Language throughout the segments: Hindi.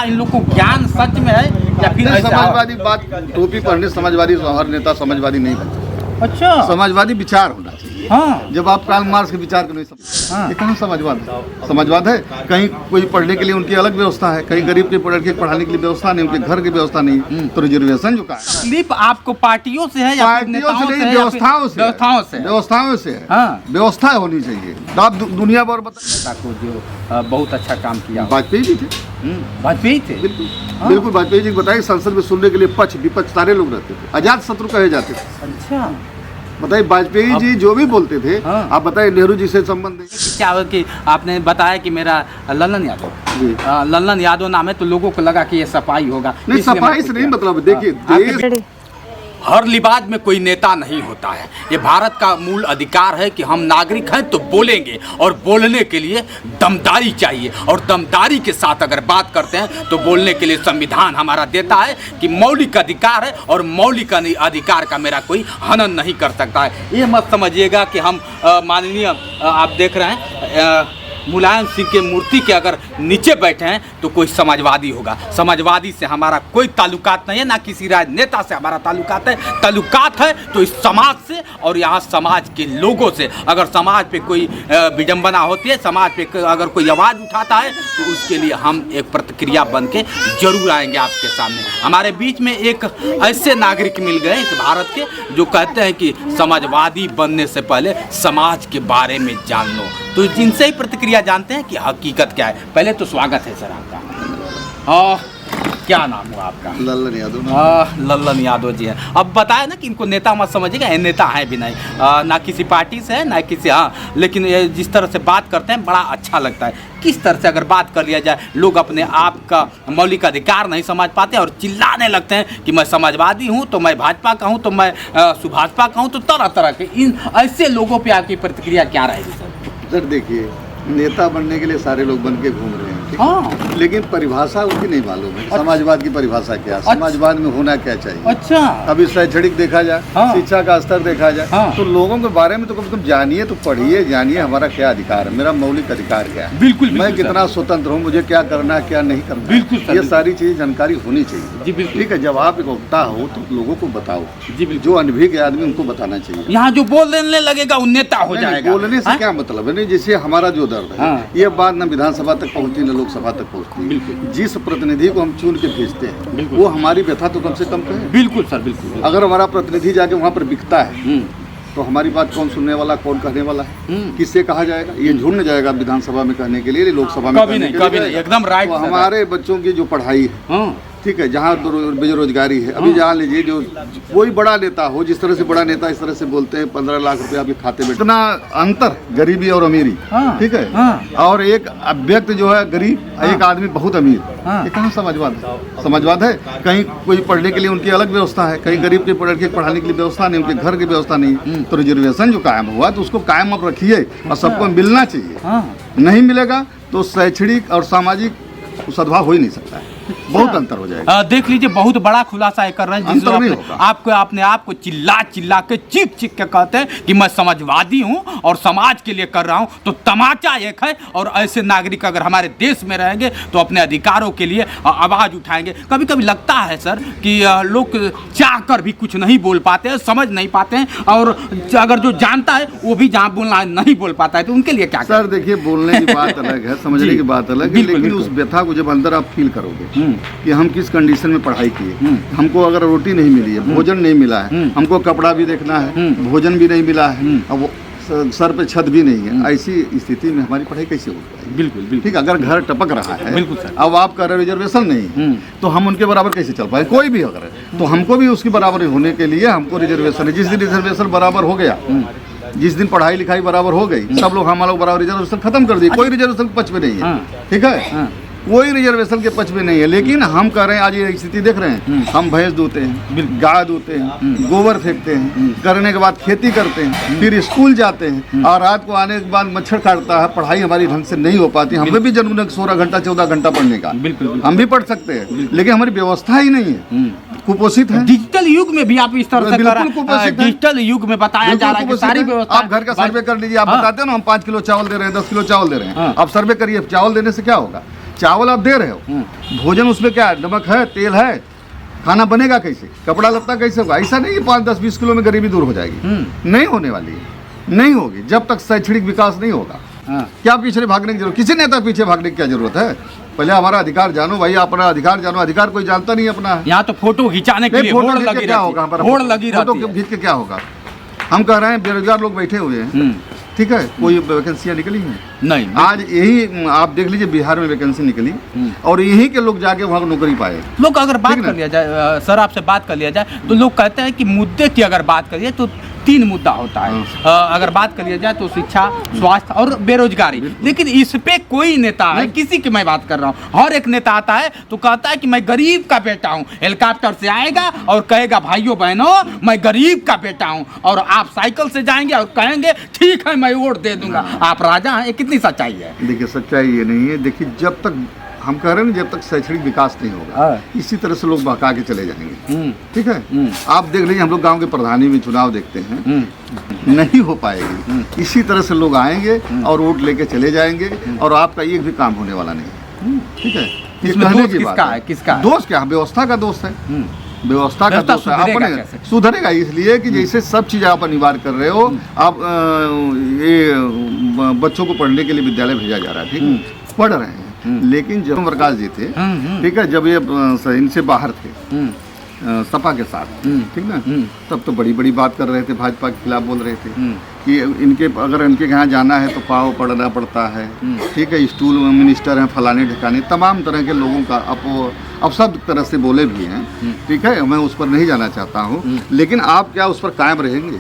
इन लोग को ज्ञान सच में है या फिर समाजवादी बात टोपी पहनने समाजवादी हर नेता समाजवादी नहीं बनता। अच्छा समाजवादी विचार होना चाहिए। हाँ जब आप कार्ल मार्क्स के विचार को नहीं समझते ये कहाँ समाजवाद है? समाजवाद है कहीं कोई पढ़ने के लिए उनकी अलग व्यवस्था है, कहीं गरीब के पढ़ाने के लिए व्यवस्था नहीं, उनके घर की व्यवस्था नहीं, तो रिजर्वेशन जो का तकलीफ आपको पार्टियों से है या फिर पार्टियों नेताओं से से नहीं, है या फिर व्यवस्थाओं से व्यवस्थाओं से है। हाँ। व्यवस्था होनी चाहिए। तो आप दुनिया भर नेता को जो बहुत अच्छा काम किया वाजपेयी जी थे, वाजपेयी थे। बिल्कुल हाँ। बिल्कुल वाजपेयी जी को बताइए संसद में सुनने के लिए पक्ष विपक्ष सारे लोग रहते थे, अजात शत्रु कहे जाते थे। अच्छा बताइए वाजपेयी जी जो भी बोलते थे, हाँ। आप बताइए नेहरू जी से संबंध क्या हो कि आपने बताया कि मेरा लल्लन यादव जी। लल्लन यादव नाम है, तो लोगों को लगा कि ये सफाई होगा। नहीं, इसलिए सफाई मैं से नहीं, पूछ मतलब गया। देखिए हाँ, देश हर लिबाज में कोई नेता नहीं होता है। ये भारत का मूल अधिकार है कि हम नागरिक हैं तो बोलेंगे, और बोलने के लिए दमदारी चाहिए, और दमदारी के साथ अगर बात करते हैं तो बोलने के लिए संविधान हमारा देता है कि मौलिक अधिकार है, और मौलिक अधिकार का मेरा कोई हनन नहीं कर सकता है। ये मत समझिएगा कि हम माननीय आप देख रहे हैं मुलायम सिंह के मूर्ति के अगर नीचे बैठे हैं तो कोई समाजवादी होगा। समाजवादी से हमारा कोई ताल्लुकात नहीं है, ना किसी राजनेता से हमारा ताल्लुकात है। ताल्लुकात है तो इस समाज से और यहाँ समाज के लोगों से। अगर समाज पे कोई विडंबना होती है, समाज पे अगर कोई आवाज़ उठाता है तो उसके लिए हम एक प्रतिक्रिया बन के जरूर आएंगे आपके सामने। हमारे बीच में एक ऐसे नागरिक मिल गए इस भारत के जो कहते हैं कि समाजवादी बनने से पहले समाज के बारे में जान लो। तो जिनसे ही प्रतिक्रिया जानते हैं कि हकीकत क्या है। पहले तो स्वागत है सर आपका। क्या नाम हुआ आपका? लल्लन यादव। लल्लन यादव जी हैं। अब बताया ना कि इनको नेता मत समझिएगा, ये नेता हैं भी नहीं, ना किसी पार्टी से है ना किसी, हाँ, लेकिन ये जिस तरह से बात करते हैं बड़ा अच्छा लगता है। किस तरह से अगर बात कर लिया जाए, लोग अपने आप का मौलिक अधिकार नहीं समझ पाते और चिल्लाने लगते हैं कि मैं समाजवादी हूँ, तो मैं भाजपा का हूँ, तो मैं सुभाषपा का हूँ, तो तरह तरह के इन ऐसे लोगों पर आपकी प्रतिक्रिया क्या रहेगी सर? सर देखिए, नेता बनने के लिए सारे लोग बन के घूम रहे हैं, ठीक? हाँ। लेकिन परिभाषा उनकी नहीं मालूम है। समाजवाद की परिभाषा क्या है, समाजवाद में होना क्या चाहिए। अच्छा। अभी शैक्षणिक देखा जाए, हाँ। शिक्षा का स्तर देखा जाए, हाँ। तो लोगों के बारे में तो कम से कम जानिए, तो पढ़िए, जानिए हमारा क्या अधिकार है, मेरा मौलिक अधिकार क्या है, बिल्कुल मैं कितना स्वतंत्र हूँ, मुझे क्या करना है क्या नहीं करना। बिल्कुल सर, ये सारी चीज जानकारी होनी चाहिए जी बिल्कुल। ठीक है। जब आप एक वक्ता हो तो लोगों को बताओ जी बिल्कुल। जो अनभिज्ञ आदमी उनको बताना चाहिए। यहाँ जो बोलने लगेगा वो नेता हो जाएगा। बोलने से क्या मतलब है? नहीं, जैसे हमारा जो दर्द है, हाँ। ये बात न विधानसभा तक पहुंचती न लोकसभा तक पहुंचती। बिल्कुल। जिस प्रतिनिधि को हम चुन के भेजते हैं बिल्कुल। वो हमारी व्यथा तो कम से कम कहे। बिल्कुल सर, बिल्कुल। अगर हमारा प्रतिनिधि जाके वहाँ पर बिकता है तो तो हमारी बात कौन सुनने वाला, कौन कहने वाला है, किससे कहा जाएगा? ये झुंड जाएगा विधानसभा में कहने के लिए, लोकसभा में कभी नहीं, कभी नहीं, एकदम राइट। तो हमारे बच्चों की जो पढ़ाई है, ठीक है, जहाँ बेरोजगारी है, अभी जान लीजिए जो कोई बड़ा नेता हो, जिस तरह से बड़ा नेता इस तरह से बोलते हैं 15 लाख रुपए आपके खाते में, इतना अंतर गरीबी और अमीरी, ठीक है। और एक अभ्यक्त जो है गरीब, एक आदमी बहुत अमीर, ये कहाँ समाजवाद है? समाजवाद है कहीं कोई पढ़ने के लिए उनकी अलग व्यवस्था है, कहीं गरीब के पढ़ाने के लिए व्यवस्था नहीं, उनके घर की व्यवस्था नहीं, तो रिजर्वेशन जो कायम हुआ तो उसको कायम आप रखिए और सबको मिलना चाहिए। नहीं मिलेगा तो शैक्षणिक और सामाजिक सद्भाव हो ही नहीं सकता है, बहुत अंतर हो जाएगा। देख लीजिए, बहुत बड़ा खुलासा है कर रहे हैं, जिसमें आपको अपने आप को चिल्ला चिल्ला के चीख चीख के कहते हैं कि मैं समाजवादी हूं और समाज के लिए कर रहा हूं। तो तमाचा एक है, और ऐसे नागरिक अगर हमारे देश में रहेंगे तो अपने अधिकारों के लिए आवाज़ उठाएंगे। कभी कभी लगता है सर कि लोग चाह कर भी कुछ नहीं बोल पाते हैं, समझ नहीं पाते हैं, और अगर जो जानता है वो भी जहाँ बोलना नहीं बोल पाता है, तो उनके लिए क्या? सर देखिए, बोलने की बात अलग है, समझने की बात अलग है, लेकिन उस व्यथा को जब अंदर आप फील करोगे कि हम किस कंडीशन में पढ़ाई किए, हमको अगर रोटी नहीं मिली है, भोजन नहीं मिला है, हमको कपड़ा भी देखना है, भोजन भी नहीं मिला है, अब वो सर पे छत भी नहीं है, ऐसी स्थिति में हमारी पढ़ाई कैसे हो पाएगी? बिल्कुल बिल्कुल। ठीक, अगर घर टपक रहा है, बिल्कुल सर। अब आप कह रहे रिजर्वेशन नहीं तो हम उनके बराबर कैसे चल पाए? कोई भी अगर है तो हमको भी उसकी बराबरी होने के लिए हमको रिजर्वेशन है। जिस दिन रिजर्वेशन बराबर हो गया, जिस दिन पढ़ाई लिखाई बराबर हो गई, सब लोग हमारा बराबर रिजर्वेशन खत्म कर दिए, कोई रिजर्वेशन पक्ष में नहीं है, ठीक है, कोई रिजर्वेशन के पक्ष में नहीं है। लेकिन हम कह रहे हैं, आज ये स्थिति देख रहे हैं, हम भैंस दूते हैं, गाय दूते हैं, गोबर फेंकते हैं, करने के बाद खेती करते हैं, फिर स्कूल जाते हैं, और रात को आने के बाद मच्छर काटता है, पढ़ाई हमारी ढंग से नहीं हो पाती। हमें भी जरूर 16 घंटा 14 घंटा पढ़ने का, हम भी पढ़ सकते हैं, लेकिन हमारी व्यवस्था ही नहीं है, कुपोषित है। डिजिटल युग में भी आप इस तरह से डिजिटल युग में बताया जा रहा है कि सारी व्यवस्था। आप घर का सर्वे कर लीजिए, आप बताते हो ना हम 5 किलो चावल दे रहे हैं, 10 किलो चावल दे रहे हैं, आप सर्वे करिए, चावल देने से क्या होगा? चावल आप दे रहे हो, भोजन उसमें क्या है, नमक है, तेल है, खाना बनेगा कैसे, कपड़ा लत्ता कैसे होगा? ऐसा नहीं कि 5, 10, 20 किलो में गरीबी दूर हो जाएगी, नहीं होने वाली है, नहीं होगी जब तक शैक्षणिक विकास नहीं होगा। क्या पीछे भागने की जरूरत, किसी नेता पीछे भागने की क्या जरूरत है? पहले हमारा अधिकार जानो भाई, अपना अधिकार जानो। अधिकार कोई जानता नहीं अपना है। यहाँ तो फोटो खिंचाने के लिए फोटो होड़ खींच लगी के क्या होगा? होड़ लगी फोटो रहती है। खींच के क्या होगा? हम कह रहे हैं बेरोजगार लोग बैठे हुए हैं, ठीक है, कोई वैकेंसियां निकली हैं? नहीं। आज यही आप देख लीजिए, बिहार में वैकेंसी निकली और यहीं के लोग जाके वहाँ नौकरी पाए। लोग अगर बात कर लिया जाए, सर आपसे बात कर लिया जाए, तो लोग कहते हैं कि मुद्दे की अगर बात करिए तो 3 मुद्दा होता है। अगर बात कर लिया जाए तो शिक्षा, स्वास्थ्य और बेरोजगारी। लेकिन इस पे कोई नेता है, किसी की मैं बात कर रहा हूँ, हर एक नेता आता है तो कहता है कि मैं गरीब का बेटा हूँ, हेलीकॉप्टर से आएगा और कहेगा भाइयों बहनों मैं गरीब का बेटा हूँ, और आप साइकिल से जाएंगे और कहेंगे ठीक है मैं वोट दे दूंगा, आप राजा हैं। ये कितनी सच्चाई है? देखिए सच्चाई ये नहीं है। देखिए जब तक हम कह रहे हैं जब तक शैक्षणिक विकास नहीं होगा, इसी तरह से लोग बहका के चले जाएंगे, ठीक है। आप देख लीजिए, हम लोग गांव के प्रधानी में चुनाव देखते हैं, नहीं हो पाएगी। इसी तरह से लोग आएंगे और वोट लेके चले जाएंगे और आपका एक भी काम होने वाला नहीं है, ठीक है। इसमें दोष किसका है? किसका दोष क्या? व्यवस्था का दोष है, व्यवस्था का दोष है। अपने सुधरेगा इसलिए कि जैसे सब चीज़ आप अनिवार्य कर रहे हो, आप ये बच्चों को पढ़ने के लिए विद्यालय भेजा जा रहा है, ठीक है, पढ़ रहे हैं। लेकिन जब प्रकाश जी थे, ठीक है, जब ये इनसे बाहर थे सपा के साथ, ठीक ना, तब तो बड़ी बड़ी बात कर रहे थे, भाजपा के खिलाफ बोल रहे थे कि इनके अगर इनके यहाँ जाना है तो पाव पढ़ना पड़ता है, ठीक है, स्टूल मिनिस्टर हैं, फलाने ठिकाने, तमाम तरह के लोगों का अब सब तरह से बोले भी हैं, ठीक है। मैं उस पर नहीं जाना चाहता हूँ, लेकिन आप क्या उस पर कायम रहेंगे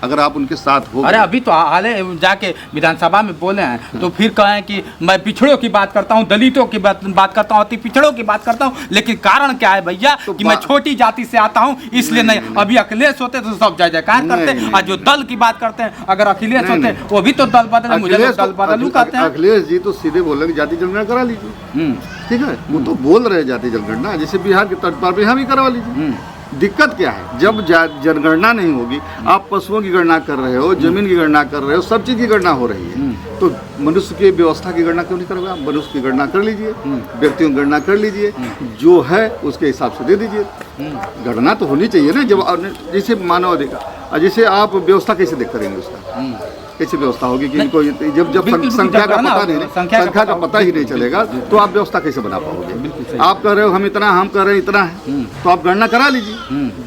अगर आप उनके साथ हो? अरे अभी तो हाल जाके विधानसभा में बोले हैं, तो फिर कहें कि मैं पिछड़ों की बात करता हूँ, दलितों की बात करता हूँ, अति पिछड़ों की बात करता हूँ, लेकिन कारण क्या है भैया तो कि मैं छोटी जाति से आता हूँ इसलिए नहीं। अभी अखिलेश होते तो सब जय जयकार करते, और जो दल की बात करते हैं, अगर अखिलेश होते वो भी तो दल बदले, मुझे दल बदलू कहते हैं। अखिलेश जी तो सीधे बोल रहे जाति जनगणना करा लीजिए, ठीक है, वो तो बोल रहे हैं जाति जनगणना, जैसे बिहार के तर्ज पर यहाँ भी करवा लीजिए। दिक्कत क्या है? जब जनगणना नहीं होगी, आप पशुओं की गणना कर रहे हो, जमीन की गणना कर रहे हो, सब चीज़ की गणना हो रही है, तो मनुष्य की व्यवस्था की गणना क्यों नहीं करोगे? आप मनुष्य की गणना कर लीजिए, व्यक्तियों की गणना कर लीजिए, जो है उसके हिसाब से दे दीजिए। गणना तो होनी चाहिए ना, जब जैसे मानव अधिकार, जैसे आप व्यवस्था कैसे देख करेंगे उसका? कैसी व्यवस्था होगी कि इनको जब संख्या का पता नहीं, संख्या का पता ही नहीं चलेगा तो आप व्यवस्था कैसे बना पाओगे? आप कह रहे हो हम इतना, हम कह रहे हैं इतना है, तो आप गणना करा लीजिए,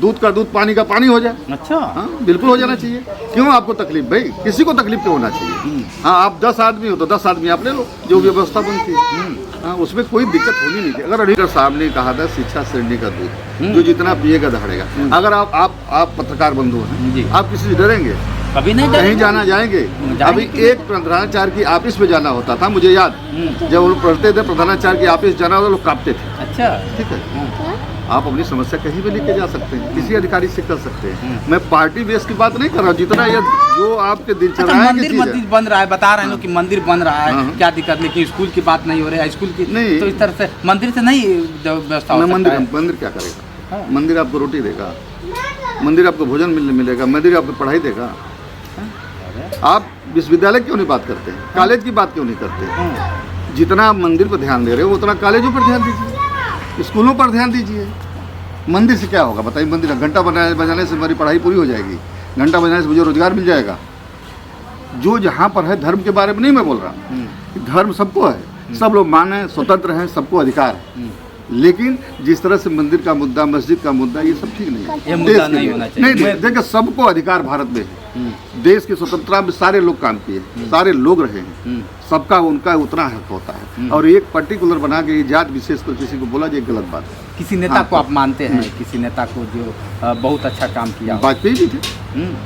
दूध का दूध पानी का पानी हो जाए। अच्छा, हाँ बिल्कुल हो जाना चाहिए। क्यों आपको तकलीफ भाई? किसी को तकलीफ क्यों होना चाहिए? हाँ आप 10 आदमी हो तो 10 आदमी आप ले लो, जो व्यवस्था बनती है, हाँ उसमें कोई दिक्कत होनी नहीं चाहिए। अगर अधिकार साहब ने कहा था शिक्षा श्रेणी का दूध, जो जितना पिएगा दहाड़ेगा। अगर आप पत्रकार बंधु हैं, आप किसी से डरेंगे? कभी नहीं, कहीं जाएंगे। अभी एक प्रधानाचार्य की ऑफिस में जाना होता था, मुझे याद, जब वो लोग पढ़ते थे प्रधानाचार्य की ऑफिस जाना होता, लोग कांपते थे। अच्छा, ठीक है, आप अपनी समस्या कहीं भी लेके जा सकते हैं, किसी अधिकारी से कर सकते हैं। मैं पार्टी बेस की बात नहीं कर रहा हूँ, जितना ये जो आपके दिनचर्या है। मंदिर बन रहा है, बता रहे हैं कि मंदिर बन रहा है, क्या दिक्कत? लेकिन स्कूल की बात नहीं हो रही है, स्कूल की नहीं, तो इस तरह से मंदिर से नहीं व्यवस्था हो सकता है। मंदिर क्या करेगा? मंदिर आपको रोटी देगा, मंदिर आपको भोजन मिलेगा, मंदिर आपको पढ़ाई देगा। आप विश्वविद्यालय क्यों नहीं बात करते हैं? कॉलेज की बात क्यों नहीं करते? जितना आप मंदिर पर ध्यान दे रहे हो उतना कॉलेजों पर ध्यान दीजिए, स्कूलों पर ध्यान दीजिए। मंदिर से क्या होगा बताइए? मंदिर घंटा बजाने से हमारी पढ़ाई पूरी हो जाएगी, घंटा बजाने से मुझे रोजगार मिल जाएगा। जो जहाँ पर है, धर्म के बारे में नहीं मैं बोल रहा, धर्म सबको है, सब लोग माने, स्वतंत्र हैं, सबको अधिकार है। लेकिन जिस तरह से मंदिर का मुद्दा, मस्जिद का मुद्दा, ये सब ठीक नहीं है, ये मुद्दा नहीं होना चाहिए। नहीं, देखिए सबको अधिकार भारत में है। देश की स्वतंत्रता में सारे लोग काम किए, सारे लोग रहे हैं, सबका उनका उतना हक होता है। और एक पर्टिकुलर बना के जात विशेष पर किसी को बोला, ये गलत बात है। किसी नेता को आप मानते हैं, किसी नेता को जो बहुत अच्छा काम किया? वाजपेयी जी थे।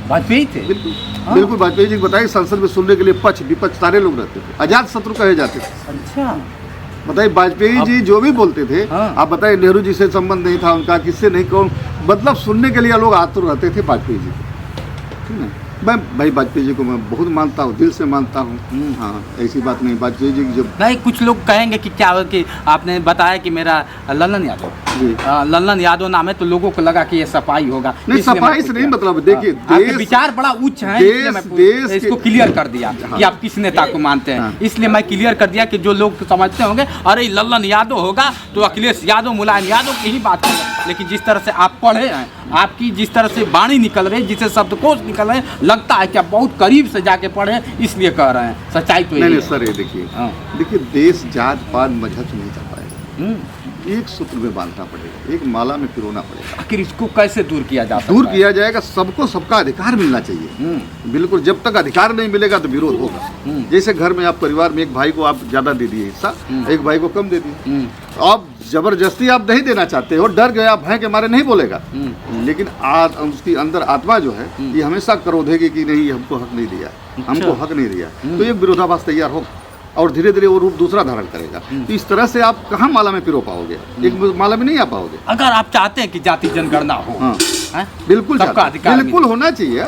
वाजपेयी थे, बिल्कुल बिल्कुल। वाजपेयी जी बताइए, संसद में सुनने के लिए पक्ष विपक्ष सारे लोग रहते थे, अजात शत्रु कहे जाते थे। अच्छा, बताइए वाजपेयी जी जो भी बोलते थे, आप बताइए नेहरू जी से संबंध नहीं था उनका, किससे नहीं, कौन, मतलब सुनने के लिए लोग आतुर रहते थे वाजपेयी जी, ठीक है। मैं भाई वाजपेयी जी को मैं बहुत मानता हूँ, दिल से मानता हूँ। हाँ, ऐसी बात नहीं, वाजपेयी जी की जब नहीं, कुछ लोग कहेंगे कि क्या कि आपने बताया कि मेरा लल्लन यादव जी लल्लन यादव नाम है, तो लोगों को लगा कि ये सफाई होगा। नहीं, इसलिए मैं सफाई से पूछ नहीं, लिया। मतलब देखिए आपके देश विचार बड़ा उच्च है, देश- इसलिए मैं देश इसको के- क्लियर कर दिया कि आप किस नेता को मानते हैं। हाँ। इसलिए मैं क्लियर कर दिया कि जो लोग समझते होंगे अरे लल्लन यादव होगा तो अखिलेश यादव, मुलायम यादव की ही बात करें। लेकिन जिस तरह से आप पढ़े हैं, आपकी जिस तरह से वाणी निकल रही है, जिससे शब्दकोश निकल रहे हैं, लगता है कि आप बहुत करीब से जाके पढ़े हैं, इसलिए कह रहे हैं। सच्चाई तो नहीं यही नहीं है। सर, ये देखिए हाँ। देखिए, देश जात पात मजहब से नहीं चल पाएगा, हम्म। एक सूत्र में बांधना पड़ेगा, एक माला में पिरोना पड़ेगा। आखिर इसको कैसे दूर किया जा सकता दूर है? किया जाएगा, सबको सबका अधिकार मिलना चाहिए। बिल्कुल, जब तक अधिकार नहीं मिलेगा तो विरोध होगा। जैसे घर में आप परिवार में एक भाई को आप ज्यादा दे दिए हिस्सा, एक भाई को कम दे दिए, आप जबरदस्ती आप नहीं देना चाहते हो, डर गए आप, भय के मारे नहीं बोलेगा, लेकिन उसकी अंदर आत्मा जो है ये हमेशा क्रोधेगी कि नहीं, हमको हक नहीं दिया, हमको हक नहीं दिया, तो एक विरोधाभास तैयार होगा और धीरे धीरे वो रूप दूसरा धारण करेगा। तो इस तरह से आप कहाँ माला में पिरो पाओगे, एक माला में नहीं आ पाओगे। अगर आप चाहते हैं कि जाति जनगणना हो, हाँ, हैं? बिल्कुल सबका चाहते हैं। अधिकार बिल्कुल होना चाहिए,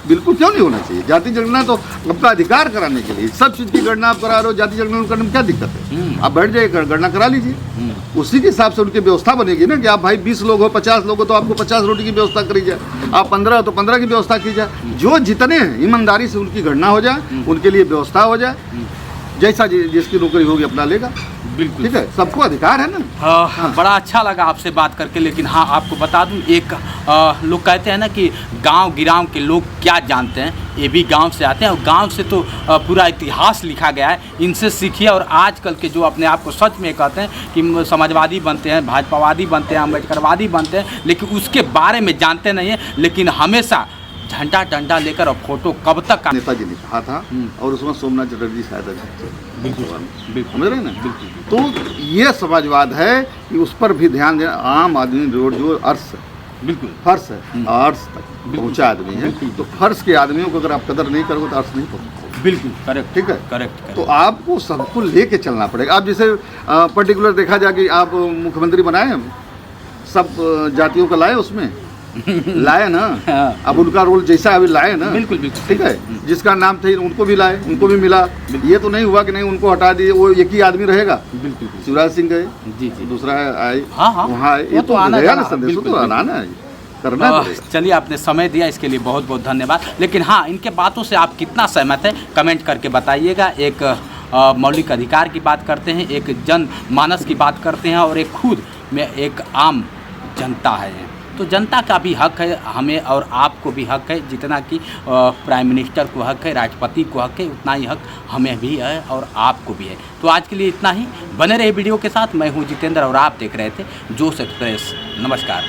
बिल्कुल, क्यों नहीं होना चाहिए। जाति जनगणना तो आपका अधिकार कराने के लिए, सब चीज की गणना आप करा रहे हो, जाति जनगणना करने में क्या दिक्कत है? आप बैठ जाइए, गणना करा लीजिए, उसी के हिसाब से उनकी व्यवस्था बनेगी ना कि आप भाई 20 लोग हो, 50 लोग हो, तो आपको 50 रोटी की व्यवस्था करी जाए, आप 15 हो तो 15 की व्यवस्था की जाए। जो जितने हैं ईमानदारी से उनकी गणना हो जाए, उनके लिए व्यवस्था हो जाए, जैसा जिसकी नौकरी होगी अपना लेगा। बिल्कुल ठीक है, सबको अधिकार है ना। हाँ, बड़ा अच्छा लगा आपसे बात करके। लेकिन हाँ, आपको बता दूं, एक लोग कहते हैं ना कि गांव गिराव के लोग क्या जानते हैं, ये भी गांव से आते हैं और गांव से तो पूरा इतिहास लिखा गया है, इनसे सीखिए। और आजकल के जो अपने आप को सच में कहते हैं कि समाजवादी बनते हैं, भाजपावादी बनते हैं, अम्बेडकरवादी बनते हैं, लेकिन उसके बारे में जानते नहीं हैं। लेकिन हमेशा झंडा डंडा लेकर और फोटो कब तक नेताजी ने कहा था, और उसमें सोमनाथ चटर्जी शायद बिल्कुल समझ रहे हैं ना। तो ये समाजवाद है कि उस पर भी ध्यान देना। आम आदमी रोड जो अर्श है, बिल्कुल फर्श है, अर्श तक पहुँचा आदमी है, तो फर्श के आदमियों को अगर आप कदर नहीं करोगे तो अर्श नहीं पहुँचोगे। बिल्कुल करेक्ट, ठीक है, करेक्ट। तो आपको सबको लेके चलना पड़ेगा। आप जैसे पर्टिकुलर देखा जाए कि आप मुख्यमंत्री बनाए, सब जातियों का लाए, उसमें लाए ना। हाँ। अब उनका रोल जैसा अभी लाए ना, बिल्कुल बिल्कुल ठीक है, जिसका नाम था उनको भी लाए, उनको भी मिला। ये तो नहीं हुआ कि नहीं उनको हटा दिए, वो एक ही आदमी रहेगा। बिल्कुल शिवराज सिंह गए, जी जी, दूसरा आए, हाँ हाँ, वहाँ आए, वो ये तो तो आना गया ना जाना, संदेश, बिल्कुल, तो आना है, करना पड़ेगा। चलिए, आपने समय दिया इसके लिए बहुत बहुत धन्यवाद। लेकिन हाँ, इनके बातों से आप कितना सहमत हैं कमेंट करके बताइएगा। एक मौलिक अधिकार की बात करते हैं, एक जन मानस की बात करते हैं, और एक खुद में एक आम जनता है। तो जनता का भी हक है, हमें और आपको भी हक है, जितना कि प्राइम मिनिस्टर को हक है, राष्ट्रपति को हक है, उतना ही हक हमें भी है और आपको भी है। तो आज के लिए इतना ही। बने रहे वीडियो के साथ। मैं हूँ जितेंद्र और आप देख रहे थे जोश एक्सप्रेस। नमस्कार।